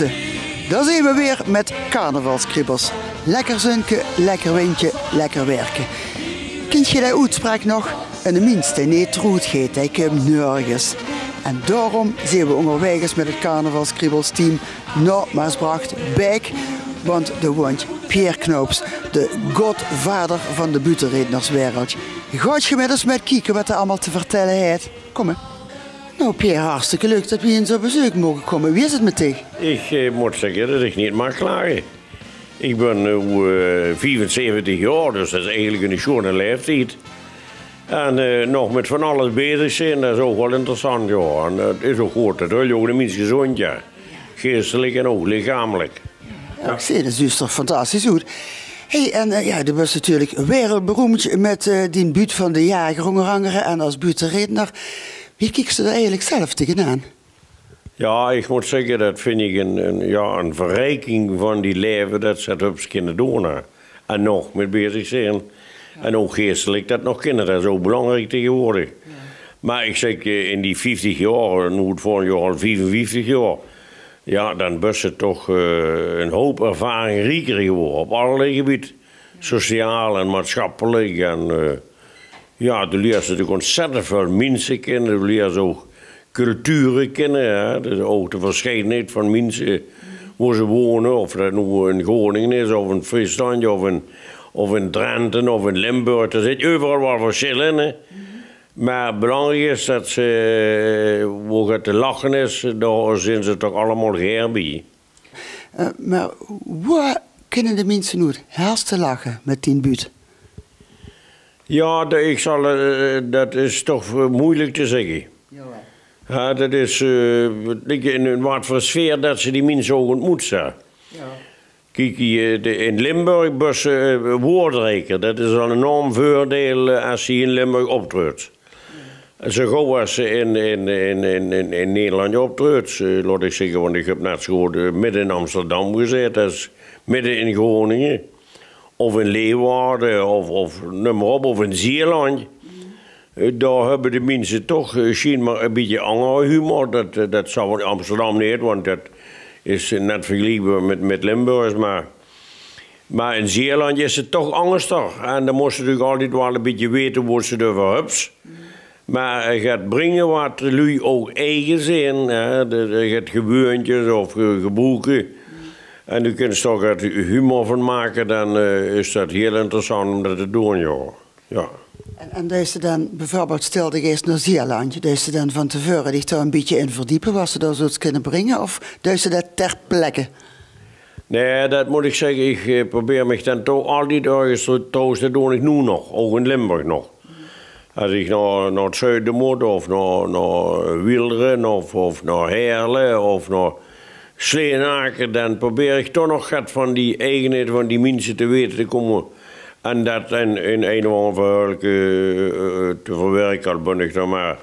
Minsen. Daar zijn we weer met carnavalskribbels. Lekker zunken, lekker windje, lekker werken. Kent je die uitspraak nog? En de minste niet troet geet, hij komt nergens. En daarom zijn we onderweg met het carnavalskribbelsteam naar Maasbracht, Beek. Want er woont Pierre Knoops, de godvader van de butenrednerswereld. Gaat je met ons met kijken wat er allemaal te vertellen heeft? Kom maar. Nou Pierre, hartstikke leuk dat we hier zo bezoek mogen komen. Wie is het met dich? Ik moet zeggen dat ik niet mag klagen. Ik ben nu 75 jaar, dus dat is eigenlijk een schone leeftijd. En nog met van alles bezig zijn, dat is ook wel interessant. Ja. En het is ook goed, dat wil je ook de mensen gezond, ja. Geestelijk en ook lichamelijk. Ja, ik zie, dat is toch fantastisch goed. Hey, en ja, dat was natuurlijk wereldberoemd met die buurt van de jager Hongerangeren en als butenredner. Wie kijkt ze er eigenlijk zelf tegenaan? Ja, ik moet zeggen, dat vind ik een verrijking van die leven dat ze het kunnen doen. En nog met bezig zijn. Ja. En ook geestelijk dat nog kinderen, dat is ook belangrijk tegenwoordig. Ja. Maar ik zeg, in die 50 jaar, nu het volgend jaar al 55 jaar, ja, dan is het toch een hoop ervaring rieker geworden op allerlei gebieden. Ja. Sociaal en maatschappelijk. En ja, de leert ze natuurlijk ontzettend veel mensen kennen, de leert ze ook culturen kennen. Hè? Dus ook de verscheidenheid van mensen waar ze wonen, of dat nu in Groningen is, of in Friesland, of in Drenthe, of in Limburg. Er zit overal wat verschillen. Hè? Maar belangrijk is dat ze, waar het te lachen is, daar zijn ze toch allemaal geheer bij. Maar waar kunnen de mensen nu het hardste lachen met die buurt? Ja, dat is toch moeilijk te zeggen. Ja, dat is in wat voor sfeer dat ze die mensen ook ontmoet zijn. Ja. Kijk, in Limburg is woordrijker. Dat is een enorm voordeel als je in Limburg optreedt. Ja. Zo gauw als ze in Nederland optreedt, laat ik zeggen, want ik heb net zo midden in Amsterdam gezeten, als midden in Groningen. Of in Leeuwarden, of noem maar op, of in Zeeland. Daar hebben de mensen toch schijnbaar een beetje andere humor. Dat zou in Amsterdam niet, want dat is net vergelijkbaar met Limburg. Maar in Zeeland is het toch angster. En dan moest je natuurlijk altijd wel een beetje weten wat ze ervoor hebben. Maar je gaat brengen wat jullie ook eigen zijn. Je gaat gewoontjes of gebroeken. En je kunt er toch wat humor van maken, dan is dat heel interessant om dat te doen, ja. En deze dan, bijvoorbeeld, stel je eerst naar Zeeland, deze dan van tevoren zich daar een beetje in verdiepen, wat ze daar zoiets kunnen brengen, of deze dat ter plekke? Nee, dat moet ik zeggen, ik probeer me dan toch altijd ergens trouwens, dat doe ik nu nog, ook in Limburg nog. Als ik naar het zuiden moet, of naar Wilderen, of naar Heerlen, of naar Sleenaker, dan probeer ik toch nog wat van die eigenheid van die mensen te weten te komen. En dat in een of andere verhaal te verwerken, al ben ik dan maar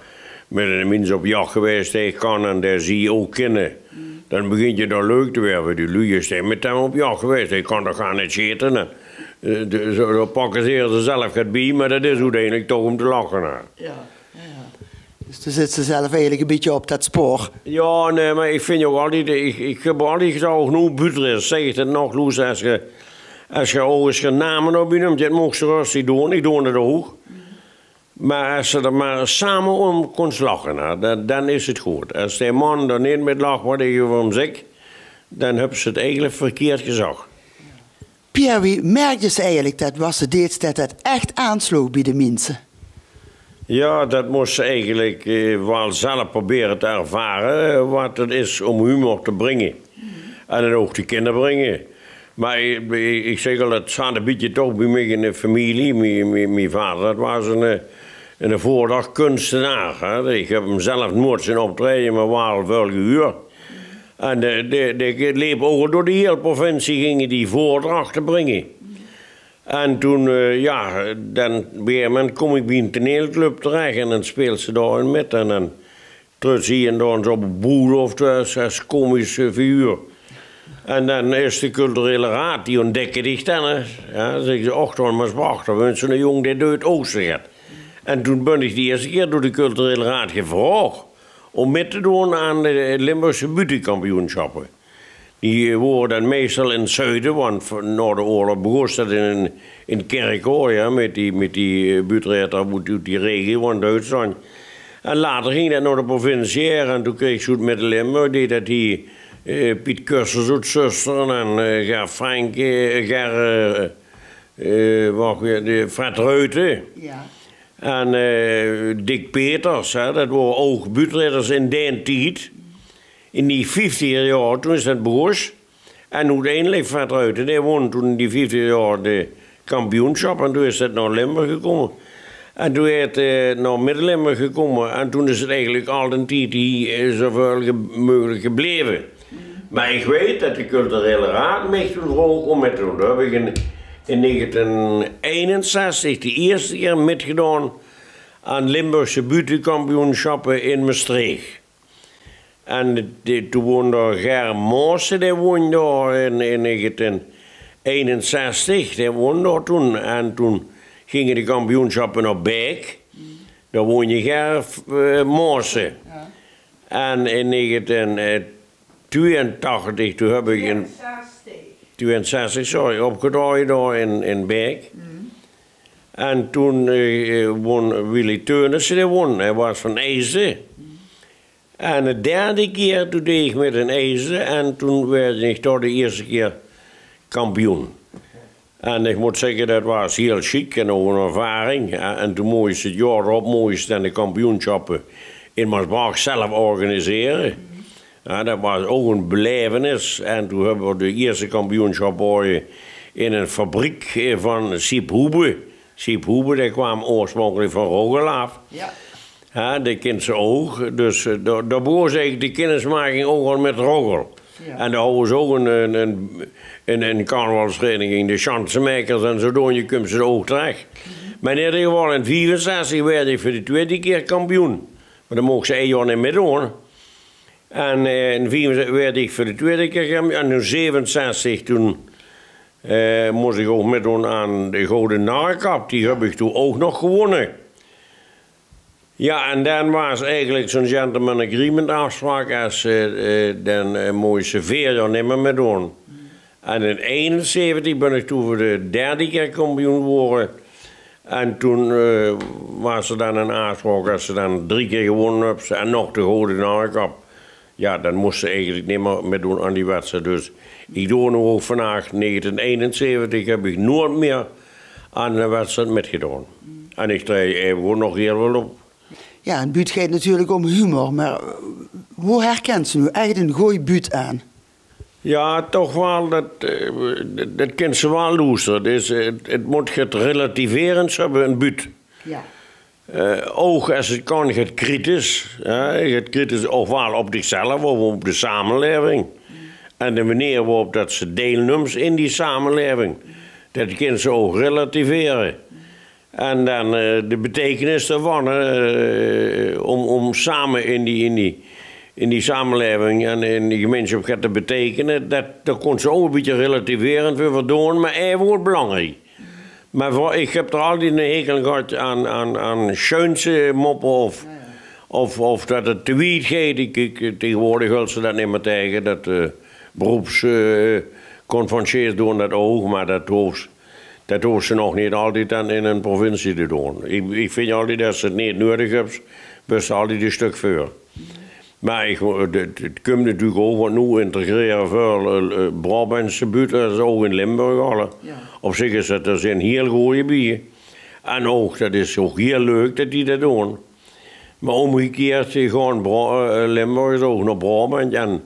met een mens op jacht geweest tegen kan en daar zie je ook kennen. Dan begint je daar leuk te werden. Die lui is met hem op jacht geweest, hij kan toch gaan niet zitten. Zo pakken ze er zelf het bij, maar dat is uiteindelijk toch om te lachen. Ja. Dus dan zit ze zelf eigenlijk een beetje op dat spoor. Ja, nee, maar ik vind ook altijd, ik heb altijd gezegd, genoeg buiten zeg het nog, Loes, als je ook eens namen op je noemt, dat mocht ze rustig doen, ik doe het ook. Maar als ze er maar samen om kon lachen, dan is het goed. Als die man er niet met lacht wat ik van zeg, dan hebben ze het eigenlijk verkeerd gezegd. Pierre, wie merkte ze eigenlijk dat was ze deed dat het echt aansloeg bij de mensen? Ja, dat moest ze eigenlijk wel zelf proberen te ervaren wat het is om humor te brengen. En het ook de kinderen brengen. Maar ik zeg al, het zat een beetje toch bij mij in de familie. Mijn vader, dat was een voordag kunstenaar. Hè. Ik heb hem zelf nooit zien optreden, maar wel veel gehuurd. En de liep ook door de hele provincie gingen die voordrachten brengen. En toen, dan kom ik bij een toneelclub terecht en dan speelt ze daar in met. En dan terug zie je dan zo op een boel of als komische figuur. En dan is de culturele raad, die ontdekken dich dan. Ja, dan zeggen ze, ochtend maar wacht, dan wens ze een jongen die door het oosten gaat. En toen ben ik de eerste keer door de culturele raad gevraagd om mee te doen aan de Limburgse butenkampioenschappen. Die worden dan meestal in het zuiden, want na de oorlog begon dat in Kerkhoor, ja, met die buurtrechter uit die regio van Duitsland. En later ging dat naar de provincie en toen kreeg ze het met Limburg, deed dat die Piet Kussers uit Zusteren en Ger Frank, Fred Ruiten. Ja. En Dick Peters, hè, dat waren ook buurtrijders in die tijd. In die 50 jaar, toen is dat begonnen. En uiteindelijk Fred Ruiten, die won toen in die 50 jaar de kampioenschap. En toen is dat naar Limburg gekomen. En toen is het naar Midden-Limburg gekomen. En toen is het eigenlijk al een tijd hier zoveel mogelijk gebleven. Maar ik weet dat de culturele raad mij toen vroeg om met te doen. Daar heb ik in 1961 de eerste keer metgedaan aan Limburgse buurtkampioenschappen in Maastricht. En toen woonde daar Ger Moossen, die woonde daar in 1961. Die woonde daar toen. En toen gingen de kampioenschappen naar Beek. Daar woonde Ger Moossen. Ja. En in 1982, toen heb ik in 62, sorry, opgedaan daar in Beek. En toen won Willy Teunissen, die won. Hij was van IJzer. En de derde keer toen deed ik met een IJzer en toen werd ik toch de eerste keer kampioen. En ik moet zeggen, dat was heel chic en ook een ervaring. En toen moest het jaar erop moest de kampioenschappen in Maasbracht zelf organiseren. Ja, dat was ook een belevenis. En toen hebben we de eerste kampioenschap in een fabriek van Siep Hoebe. Siep Hoebe, die kwam oorspronkelijk van Rogelaaf. Ja. Ja, die kent ze ook. Dus daar begon ze eigenlijk de kennismaking ook al met Rogel. Ja. En daar hadden ze ook een carnavalsvereniging, de Chansenmakers en zo doen, je kunt ze ook terecht. Maar in ieder geval in 1964 werd ik voor de tweede keer kampioen. Maar dan mocht ze 1 jaar niet meer doen. En in 1964 werd ik voor de tweede keer kampioen. En in 1967 toen moest ik ook meedoen aan de Gouden Narrekap. Die heb ik toen ook nog gewonnen. Ja, en dan was eigenlijk zo'n gentleman agreement afspraak als dan moest ze 4 jaar niet meer doen. En in 1971 ben ik toen voor de derde keer kampioen geworden. En toen was er dan een afspraak als ze dan 3 keer gewonnen hebben en nog de Gouden Narrekap. Ja, dan moest ze eigenlijk niet meer meedoen aan die wedstrijd. Dus ik doe nu ook vandaag 1971 heb ik nooit meer aan de wedstrijd metgedaan. En ik draai even nog heel wel op. Ja, een buurt gaat natuurlijk om humor, maar hoe herkent ze nu echt een goeie buurt aan? Ja, toch wel, dat kent ze wel luisteren. Dus het moet het relativerend hebben, een buurt. Ja. Ook als het kan, het kritisch. Het kritisch ofwel op zichzelf of op de samenleving. En de manier waarop dat ze deelneemt in die samenleving. Dat kan ze ook relativeren. En dan de betekenis daarvan, om samen in die samenleving en in die gemeenschap te betekenen, dat kon ze ook een beetje relativerend voor doen, maar even wordt belangrijk. Maar ik heb er altijd een hekel gehad aan scheuntse moppen of dat het te wiet gaat. Tegenwoordig wil ze dat niet meer tegen, dat beroepsconferenties doen dat ook, maar dat hoeft ze nog niet altijd in een provincie te doen. Ik vind altijd dat ze het niet nodig hebben, best altijd een stuk voor. Maar het komt natuurlijk ook wat nu integreren voor Brabantse buurten, dat is ook in Limburg al. Ja. Op zich is dat een heel goede bier. En ook, dat is ook heel leuk dat die dat doen. Maar omgekeerd gaan Limburgers ook naar Brabant en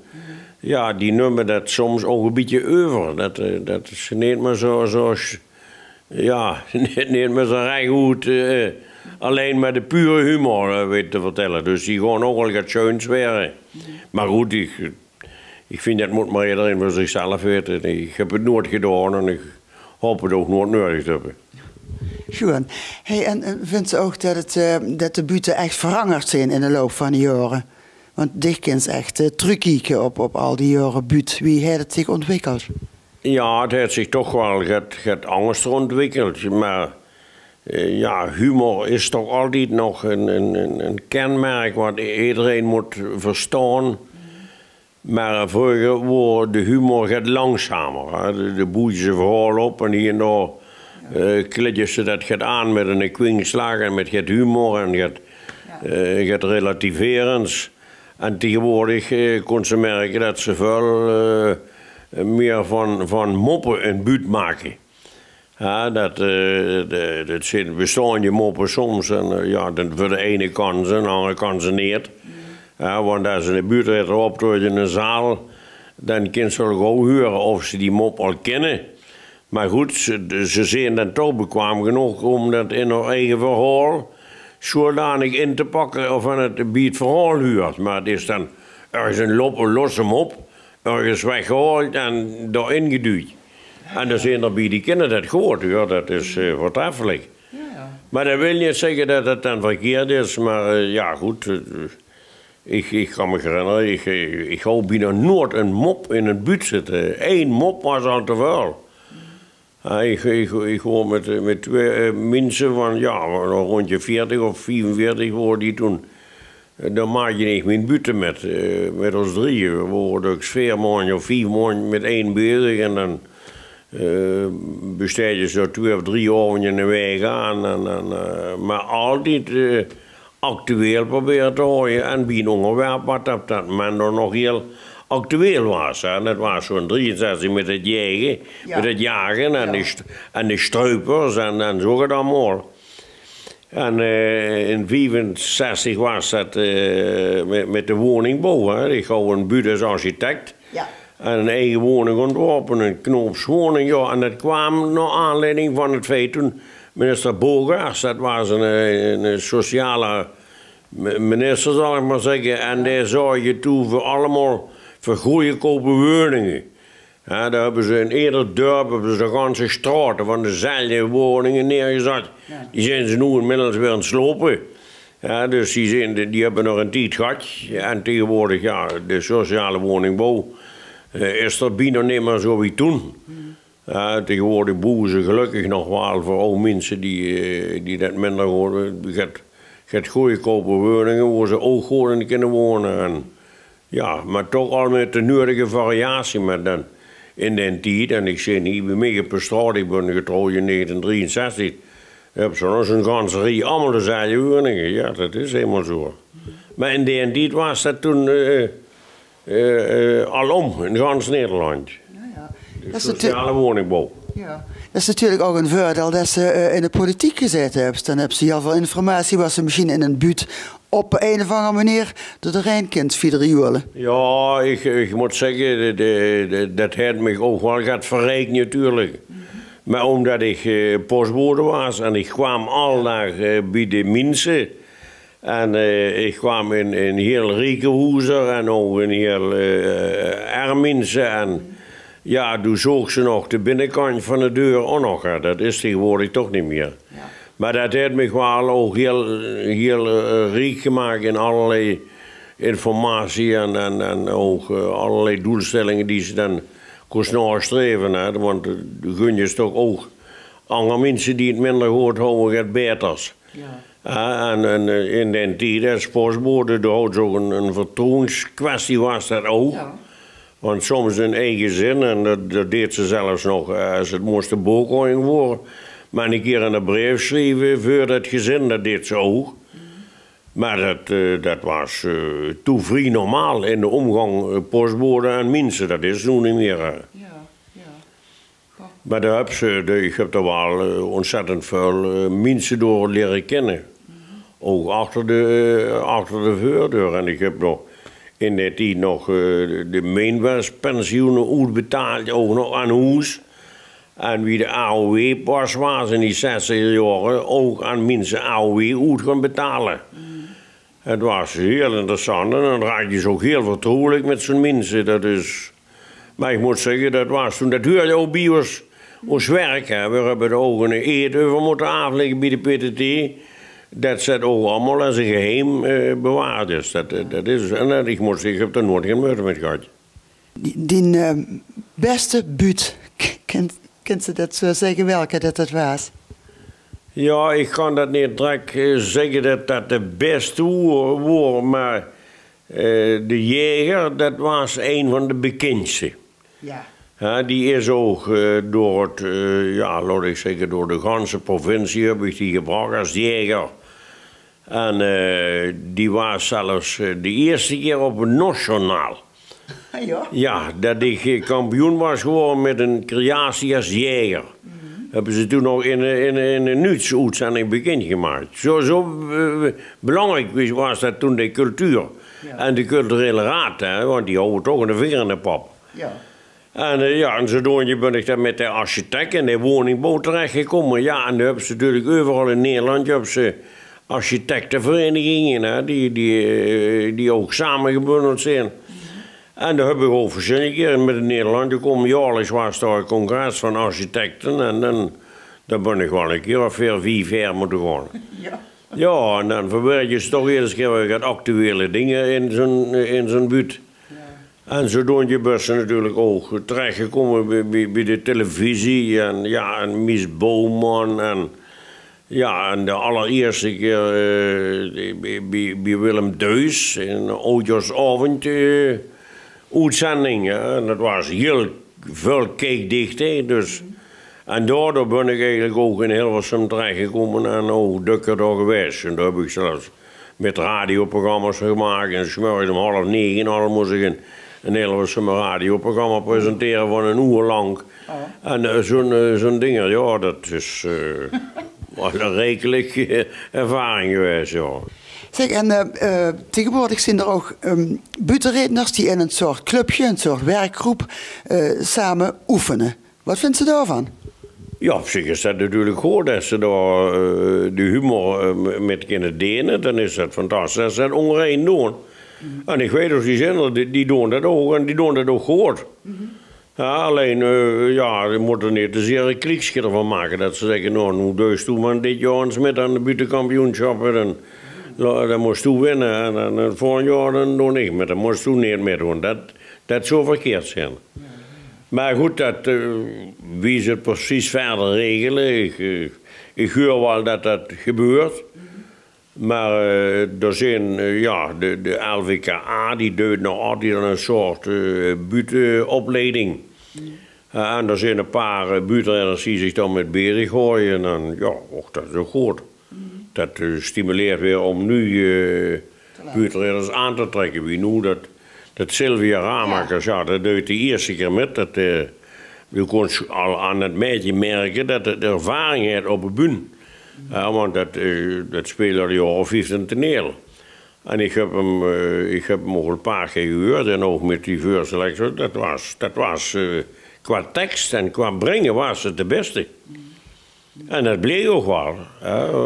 ja, die nemen dat soms ook een beetje over. Dat is niet meer zo ja, niet meer zo recht goed alleen met de pure humor weet te vertellen. Dus die gaan ook wel wat scheuns werden. Maar goed, ik vind dat moet maar iedereen voor zichzelf weten. Ik heb het nooit gedaan en ik hoop het ook nooit nodig te hebben. Schoon. Hey, en vindt ze ook dat de buurten echt veranderd zijn in de loop van de jaren? Want dikwijls echt terugkijken op al die jaren buurt. Wie heeft het zich ontwikkeld? Ja, het heeft zich toch wel het angst ontwikkeld. Maar ja, humor is toch altijd nog een kenmerk wat iedereen moet verstaan. Maar vroeger wordt de humor gaat langzamer. Hè. De boeit ze verhaal op en hier en daar kledje ze dat gaat aan met een kwinkslag en met het humor en gaat relativerends. En tegenwoordig kon ze merken dat ze veel meer van moppen een buurt maken. Ja, dat zijn bestaande moppen soms. En, ja, voor de ene kan ze, en de andere kan ze niet. Ja, want als ze de buurt optreden in een zaal, dan kan ze ook horen of ze die mop al kennen. Maar goed, ze zijn dan toch bekwaam genoeg om dat in hun eigen verhaal zodanig in te pakken of aan het bij het verhaal huurt. Maar het is dan ergens een losse mop, ergens weggehaald en daarin geduwd. En dan zijn er bij die kinderen dat gehoord, ja, dat is voortreffelijk. Maar dat wil niet zeggen dat het dan verkeerd is, maar ja goed. Ik kan me herinneren, ik hou bijna nooit een mop in een buurt zitten. Eén mop was al te veel. Ik hoor met twee mensen van, ja, rond je 40 of 44 worden die toen. Dan maak je niet mijn buurt met ons drieën. We worden ook 4 maanden of 4 maanden met één bezig en dan besteed je zo 2 of 3 avonden in de week aan. Maar altijd actueel proberen te houden en bij een onderwerp wat op dat moment nog heel actueel was. Hè. Dat was zo'n 63 met het jagen, met het jagen en de struipers en zo gaat allemaal. En in 65 was dat met de woningbouw. Hè. Ik hou een buurt als architect. Ja. En een eigen woning ontworpen, een knoopswoning. Ja. En dat kwam naar aanleiding van het feit toen minister Bogaerts, dat was een sociale minister, zal ik maar zeggen. En daar zorg je toe voor allemaal voor goedkope woningen. Ja, daar hebben ze in ieder dorp hebben ze de ganse straten van dezelfde woningen neergezet. Ja. Die zijn ze nu inmiddels weer aan het slopen. Ja, dus die hebben nog een tijd gehad. En tegenwoordig, ja, de sociale woningbouw is er bijna niet meer zo wie toen. Ja, tegenwoordig bouwen ze gelukkig nog wel voor oude mensen die dat minder horen. Gaat goedkope woningen waar ze ook gewoon in kunnen wonen. En, ja, maar toch al met de nodige variatie met dan. In die tijd, en ik zie niet bij mij op de straat, ik ben getrouwd in 1963, heb ze nog zo'n ganse rij allemaal dezelfde woningen. Ja, dat is helemaal zo. Maar in die tijd was dat toen alom, in gans Nederland. De sociale woningbouw. Ja. Dat is natuurlijk ook een voordeel dat ze in de politiek gezeten hebben. Dan hebben ze heel veel informatie wat ze misschien in een buurt op een of andere manier door de Rijn kunt verhuilen. Ja, ik moet zeggen, dat heeft me ook wel gaat verrijken natuurlijk. Maar omdat ik postbode was en ik kwam aldag bij de mensen. En ik kwam in heel Riekenhoezer en ook in heel Erminse en... Ja, toen zoog ze nog de binnenkant van de deur ook nog. Dat is tegenwoordig toch niet meer. Ja. Maar dat heeft me wel ook heel rijk gemaakt in allerlei informatie en ook allerlei doelstellingen die ze dan kost nastreven. Hè. Want de gun je toch ook andere mensen die het minder goed houden, gaat beters. Ja. En in den tijd als postbode, daar had ook een vertrouwenskwestie was dat ook. Ja. Want soms in eigen zin, en dat deed ze zelfs nog als het moest de boekhouding worden. Maar een keer een brief schrijven voor dat gezin, dat deed ze ook. Maar dat was toen vrij normaal in de omgang postbode en mensen. Dat is nu niet meer. Maar daar ik heb er wel ontzettend veel mensen door leren kennen. Ook achter de voordeur. En ik heb nog... In die tijd nog de mijnwerkspensioenen uitbetaald, ook nog aan huis. En wie de AOW pas was in die 60 jaren, ook aan mensen AOW uit gaan betalen. Het was heel interessant en dan raak je zo heel vertrouwelijk met zo'n mensen. Dat is... Maar ik moet zeggen, dat was toen, dat huurde ook bij ons werk. Hè. We hebben er ook een eed over moeten afleggen bij de PTT. Dat zit ook allemaal als een geheim bewaard is. Dat is. En ik moet zeggen, ik heb er nooit geen moeite mee gehad. Die beste buurt, kunt ze dat zo zeggen welke dat was? Ja, ik kan dat niet direct zeggen dat dat de beste was, maar de Jager, dat was een van de bekendste. Ja. Ja, die is ook door het, ja, laat ik zeggen, door de ganse provincie heb ik die gebracht als Jager. En die was zelfs de eerste keer op een nationaal. Ja? Ja, dat ik kampioen was geworden met een creatie als Jager. Hebben ze toen nog in een nieuwsuitzending bekendgemaakt. Zo belangrijk was dat toen de cultuur. Ja. En de culturele raad, hè, want die houden toch een vinger in de pap. Ja. En ja, en zodoende ben ik dan met de architect en de woningbouw terechtgekomen. Ja, en dan hebben ze natuurlijk overal in Nederland hebben ze architectenverenigingen, hè, die ook samengebundeld zijn. En daar heb ik ook verschillende keren met in Nederland gekomen. Jaarlijks was daar een congres van architecten en dan ben ik wel een keer of 4 jaar moeten gaan. Ja. Ja, en dan verwerk je toch eens keer wat actuele dingen in zo'n buurt. En zodoende ben je natuurlijk ook terechtgekomen bij de televisie en ja, en Mies Bouwman en ja, en de allereerste keer bij Willem Deus in Oudjaarsavond uitzending. En dat was heel veel kijkdichtheid, dus. En daardoor ben ik eigenlijk ook in Hilversum terechtgekomen en ook dikker door geweest. En daar heb ik zelfs met radioprogramma's gemaakt en 's morgens om 8:30 al moest ik een Hilversum radioprogramma presenteren van een uur lang. Oh. En zo'n ding, ja, dat is wel een rijkelijke ervaring geweest, ja. Zeg, en tegenwoordig zijn er ook buurtredners die in een soort clubje, een soort werkgroep, samen oefenen. Wat vindt ze daarvan? Ja, op zich is dat natuurlijk goed. Als ze daar de humor met kunnen delen, dan is dat fantastisch. Als ze dat ongeveer doen. En ik weet ook, die zenders, die doen dat ook en die doen dat ook goed. Ja, alleen, ja, je moet er niet te zeer een kliksje ervan maken. Dat ze zeggen, nou, hoe deus toe man dit jaar eens met aan de buitenkampioenschappen. Dan moest je winnen en het volgende jaar dan doe ik met. Dan moest je niet meer doen. Dat zou verkeerd zijn. Maar goed, wie ze het precies verder regelen, ik hoor wel dat dat gebeurt. Maar er zijn, ja, de LVKA, die doet nog altijd een soort buitenopleiding. En er zijn een paar buurtredders die zich dan met beren gooien. En ja, ook dat is ook goed. Dat stimuleert weer om nu buurtredders aan te trekken. Wie nu dat Sylvia Ramakers, ja, dat deed de eerste keer met. Je kon al aan het meisje merken dat het ervaring heeft op de bühne. Want dat speelde al een jaar of 15 toneel. En ik heb hem ook een paar keer gehoord en ook met die voorselectie. Dat was qua tekst en qua brengen was het de beste. En dat bleek ook wel.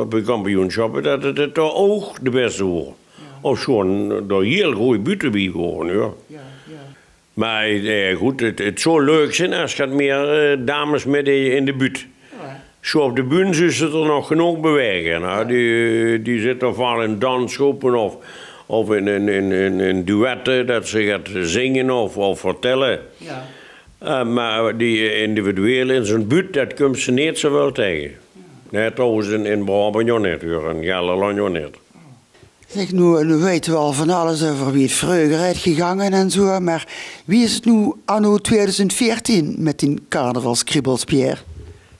Op de kampioenschappen dat het toch ook de beste wordt. Of gewoon door heel goede buiten bij gewoon, ja. Maar goed, het zou leuk zijn als je meer dames met in de buurt. Zo op de bühne is er nog genoeg bewegen. Nou, die zitten ofwel in dansgroepen of in duetten dat ze gaat zingen of vertellen. Ja. Maar die individueel in zo'n buurt, dat komt ze niet zo wel tegen. Ja. Net trouwens in Brabant niet, in Gelderland niet. Zeg, nu weten we al van alles over wie het vroeger is gegaan en zo, maar wie is het nu anno 2014 met die carnavalskribbels, Pierre?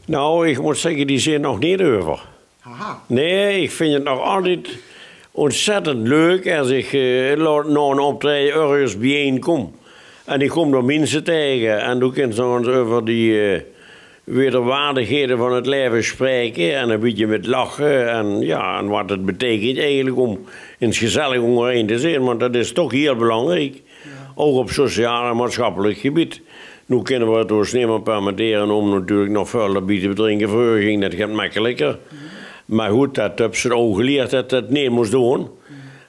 Nou, ik moet zeggen, die zijn nog niet over. Aha. Nee, ik vind het nog altijd ontzettend leuk als ik na een optreden ergens bijeenkom. En ik kom er mensen tegen en dan kunnen ze ons over die wederwaardigheden van het leven spreken en een beetje met lachen en, ja, en wat het betekent eigenlijk om in het gezellig omheen te zijn, want dat is toch heel belangrijk, ja. Ook op sociaal en maatschappelijk gebied. Nu kunnen we het door sneeuw permitteren om natuurlijk nog veel bier te drinken. Vroeger ging dat gaat makkelijker. Maar goed, dat hebben ze ook geleerd dat dat niet moest doen.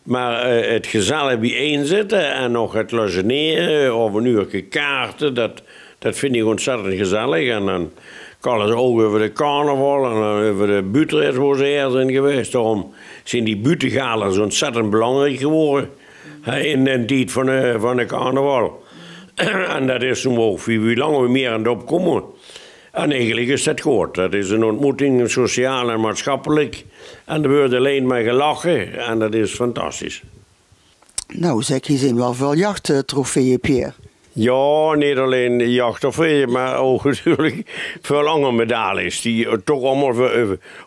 Maar het gezellig bijeenzetten en nog het logeneren of een uurtje kaarten, dat vind ik ontzettend gezellig. En dan kan ze ook over de carnaval en over de buurtreis waar ze er zijn geweest. Daarom zijn die buurtengalen zo ontzettend belangrijk geworden in de tijd van de carnaval. En dat is nu ook wie langer we meer aan het opkomen. En eigenlijk is dat goed. Dat is een ontmoeting, sociaal en maatschappelijk. En er wordt alleen maar gelachen en dat is fantastisch. Nou zeg, je zijn wel veel jachttrofeeën, Pierre. Ja, niet alleen jachttrofeeën, maar ook natuurlijk veel andere medailles. Die toch allemaal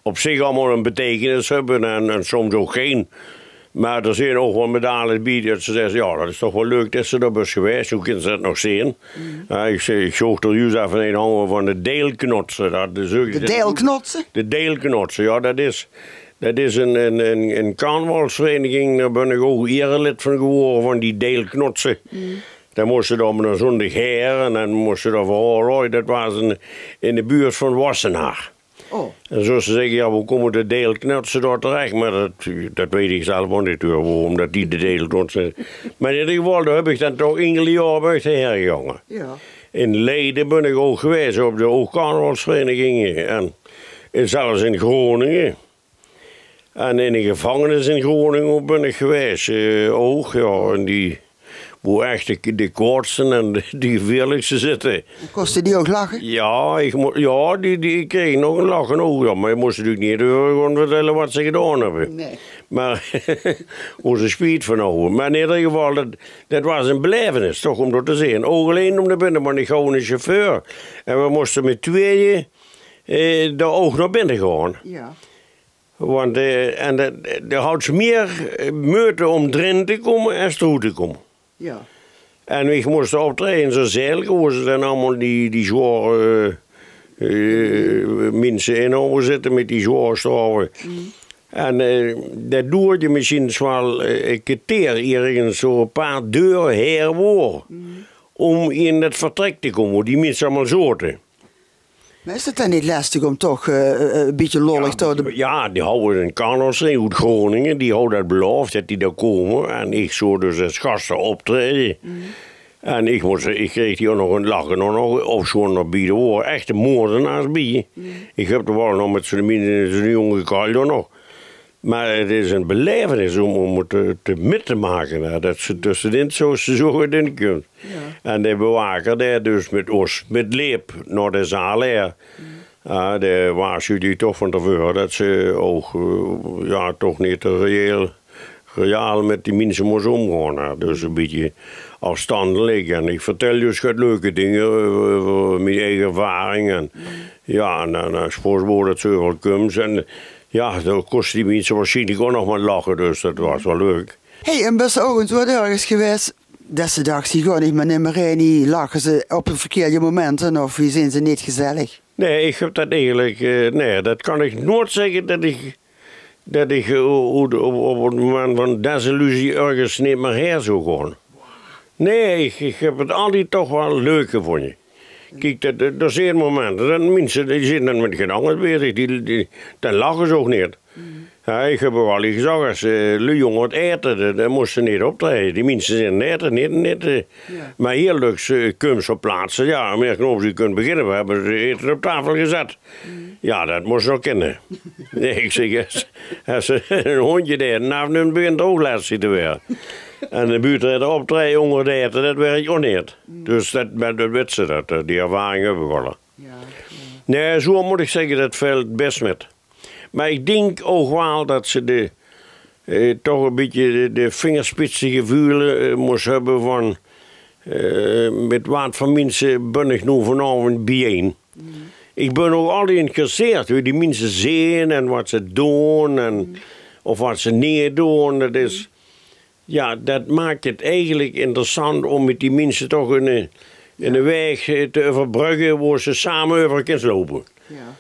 op zich allemaal een betekenis hebben en soms ook geen. Maar er zijn ook wel medailles bij dat ze zeggen, ja, dat is toch wel leuk dat ze er is geweest. Hoe kunnen ze dat nog zien? Ik zocht er juist even een hangen van de deelknotsen. De deelknotsen? De deelknotsen, ja, dat is een carnavalsvereniging. Daar ben ik ook erelid van geworden, van die deelknotsen. Dan moesten ze dan zondag her en dan moesten ze dan verhoren. Dat was in de buurt van Wassenaar. Oh. En zoals ze zeggen, ja, hoe komen de deelknotsen daar terecht? Maar dat weet ik zelf ook niet, waarom dat die de deelknotsen. Maar in ieder geval, daar heb ik dan toch enkele jaar bij hergegangen. Ja. In Leiden ben ik ook geweest op de carnavalsverenigingen. En zelfs in Groningen. En in de gevangenis in Groningen ben ik geweest. Ook, ja, en die... Hoe echt de kortsten en die veerlijkste zitten. Kostte die ook lachen? Ja, die kreeg nog een lachen ook. Ja, maar je moest natuurlijk niet gewoon vertellen wat ze gedaan hebben. Nee. Maar hoe ze spiet van houden. Maar in ieder geval, dat was een belevenis, toch, om dat te zien. Ook alleen om naar binnen, maar ik gewoon een chauffeur. En we moesten met tweeën daar ook naar binnen gaan. Ja. Want er houdt meer moeite om erin te komen en eruit te komen. Ja. En ik moest optreden zo zeil, hoe ze dan allemaal die zware mensen in zitten met die zware straffen. En dat duurde misschien wel een keer ergens zo een paar deuren herwoor om in het vertrek te komen, die mensen allemaal zoten. Maar is het dan niet lastig om toch een beetje lollig te houden? Ja, die houden een carnavalsring uit Groningen, die houden dat beloofd dat die daar komen. En ik zou dus als gasten optreden. En ik kreeg die ook nog een lachen, nog of zo'n naar bieden hoor. Echte moordenaars bij. Ik heb er wel nog met zo'n jonge karl nog. Maar het is een belevenis om het te maken. Dat ze tussenin zo goed in kunt. Ja. En de bewaker daar dus met ons, met leep naar de zaal her. Daar waarschuwde hij toch van tevoren dat ze ook toch niet reëel met die mensen moest omgaan. Dus een beetje afstandelijk. En ik vertel dus leuke dingen over mijn eigen ervaring. En dan spoor dat zoveel komt. En ja, dan kostte die mensen waarschijnlijk ook nog maar lachen, dus dat was wel leuk. Hey, en best ook eens wat ergens geweest. Deze dag zie je gewoon niet meer niet lachen ze op een verkeerde momenten of zijn ze niet gezellig? Nee, ik heb dat eigenlijk, dat kan ik nooit zeggen dat ik op het moment van desillusie ergens niet meer her zou gaan. Nee, ik heb het altijd toch wel leuk gevonden. Kijk, er zijn momenten, dat mensen die zitten dan met gedachten bezig, dan lachen ze ook niet. Ja, ik heb ook al gezegd, als de jongen het eten, dan moesten ze niet optreden. Die mensen zijn eten, niet. Maar hier lukt kunst op plaatsen, ja, meer knopen ze kunnen beginnen, we hebben het eten op tafel gezet. Ja, dat moest ze ook kennen. Nee, ik zeg, als een hondje deed, nou begint ook lastig te weer. En de buurtrijder optreden onder de eten, dat werkt ook niet. Dus dat weet ze, die ervaring hebben we wel. Nee, zo moet ik zeggen, dat valt best met. Maar ik denk ook wel dat ze toch een beetje de vingerspitsengevoel moest hebben van met wat voor mensen ben ik nu vanavond bijeen. Ik ben ook altijd geïnteresseerd hoe die mensen zien en wat ze doen en of wat ze niet doen. Dat is, ja, dat maakt het eigenlijk interessant om met die mensen toch in een weg te overbruggen waar ze samen over kunnen lopen. Ja.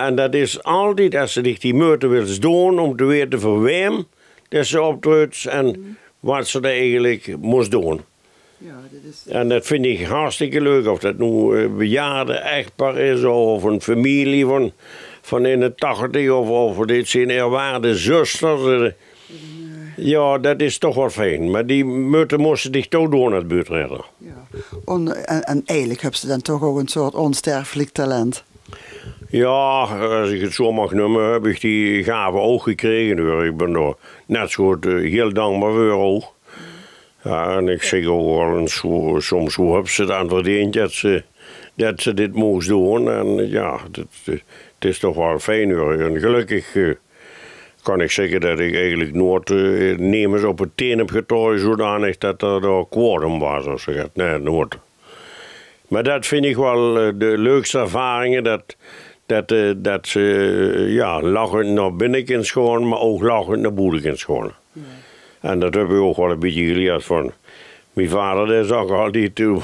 En dat is altijd als ze die moeite willen doen om te weten voor wem dat ze optreedt en wat ze er eigenlijk moest doen. Ja, dat is... En dat vind ik hartstikke leuk. Of dat nu een bejaarde echtpaar is of een familie van in de 80 of dit zijn eerwaarde zusters. Ja, dat is toch wel fijn. Maar die moeten moesten zich toch door naar het buurtrijder. Ja. En eigenlijk hebben ze dan toch ook een soort onsterfelijk talent. Ja, als ik het zo mag noemen, heb ik die gave ook gekregen. Ik ben er net zo heel dankbaar voor ook. Ja, en ik zeg ook wel eens, soms hoe hebben ze het aan verdiend dat ze dit moest doen. En ja, het is toch wel fijn. En gelukkig kan ik zeggen dat ik eigenlijk nooit nemens op het teen heb getrokken zodanig dat er quorum was. Of zo. Nee, nooit. Maar dat vind ik wel de leukste ervaringen. Dat ze lachend naar binnen kunnen schoon, maar ook lachend naar boeren kunnen schoon. Ja. En dat heb ik ook wel een beetje geleerd van. Mijn vader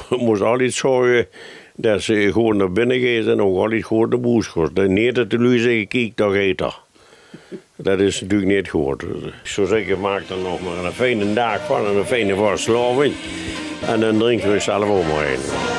moest altijd zorgen dat ze gewoon naar binnen gaan en ook altijd gewoon naar boer schoon. Niet dat de lui zeggen, kijk, daar eet er. Dat is natuurlijk niet goed. Zo zeggen, maak er nog maar een fijne dag van en een fijne verslaving. En dan drinken we zelf ook maar een.